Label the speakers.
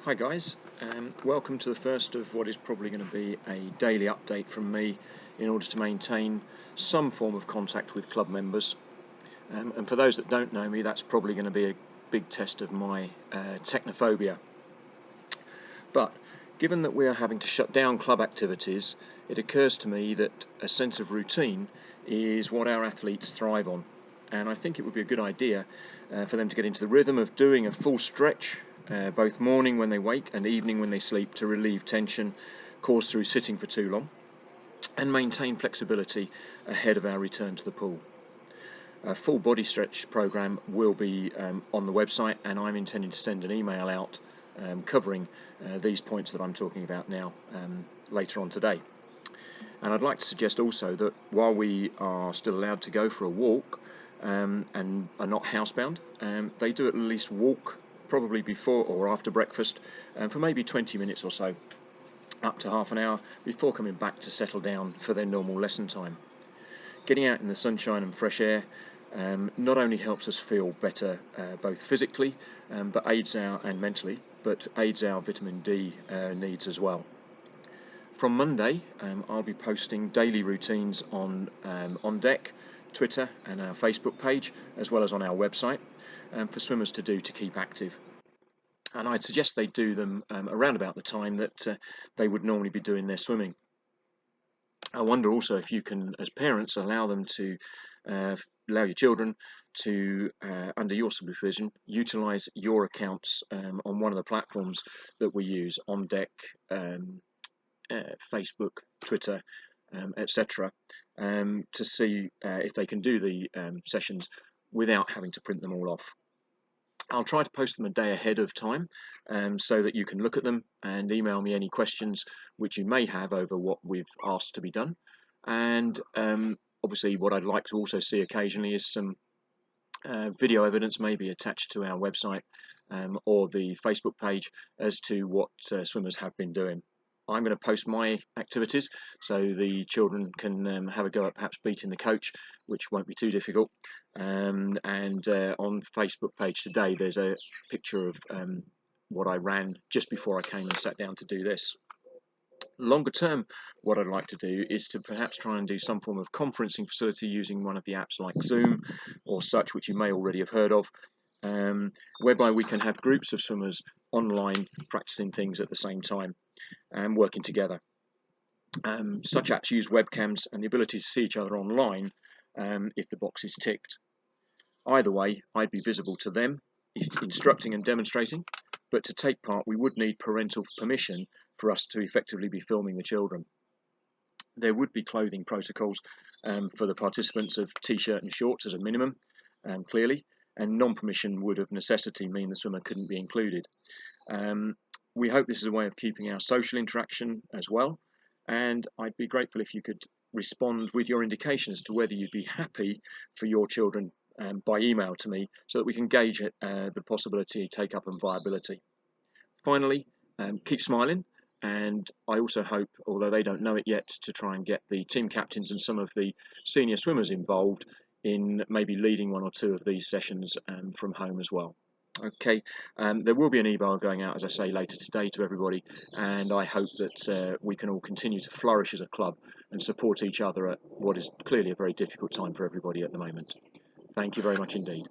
Speaker 1: Hi guys, welcome to the first of what is probably going to be a daily update from me in order to maintain some form of contact with club members. And for those that don't know me, that's probably going to be a big test of my technophobia. But given that we are having to shut down club activities, it occurs to me that a sense of routine is what our athletes thrive on. And I think it would be a good idea for them to get into the rhythm of doing a full stretch both morning when they wake and evening when they sleep to relieve tension caused through sitting for too long and maintain flexibility ahead of our return to the pool. A full body stretch program will be on the website, and I'm intending to send an email out covering these points that I'm talking about now later on today. And I'd like to suggest also that while we are still allowed to go for a walk and are not housebound, they do at least walk probably before or after breakfast for maybe 20 minutes or so, up to half an hour before coming back to settle down for their normal lesson time. Getting out in the sunshine and fresh air not only helps us feel better both physically but aids and mentally, but aids our vitamin D needs as well. From Monday, I'll be posting daily routines on deck, Twitter and our Facebook page, as well as on our website, for swimmers to do to keep active. And I'd suggest they do them around about the time that they would normally be doing their swimming. I wonder also if you can, as parents, allow your children to, under your supervision, utilise your accounts on one of the platforms that we use, on deck, Facebook, Twitter, etc., to see if they can do the sessions without having to print them all off. I'll try to post them a day ahead of time so that you can look at them and email me any questions which you may have over what we've asked to be done. And obviously what I'd like to also see occasionally is some video evidence maybe attached to our website or the Facebook page as to what swimmers have been doing. I'm going to post my activities so the children can have a go at perhaps beating the coach, which won't be too difficult. And on Facebook page today, there's a picture of what I ran just before I came and sat down to do this. Longer term, what I'd like to do is to perhaps try and do some form of conferencing facility using one of the apps like Zoom or such, which you may already have heard of, whereby we can have groups of swimmers online practicing things at the same time and working together. Such apps use webcams and the ability to see each other online if the box is ticked. Either way, I'd be visible to them, instructing and demonstrating, but to take part we would need parental permission for us to effectively be filming the children. There would be clothing protocols for the participants of t-shirt and shorts as a minimum, clearly, and non-permission would of necessity mean the swimmer couldn't be included. We hope this is a way of keeping our social interaction as well, and I'd be grateful if you could respond with your indication as to whether you'd be happy for your children by email to me so that we can gauge the possibility, take-up and viability. Finally, keep smiling, and I also hope, although they don't know it yet, to try and get the team captains and some of the senior swimmers involved in maybe leading one or two of these sessions from home as well. Okay, there will be an email going out, as I say, later today to everybody, and I hope that we can all continue to flourish as a club and support each other at what is clearly a very difficult time for everybody at the moment. Thank you very much indeed.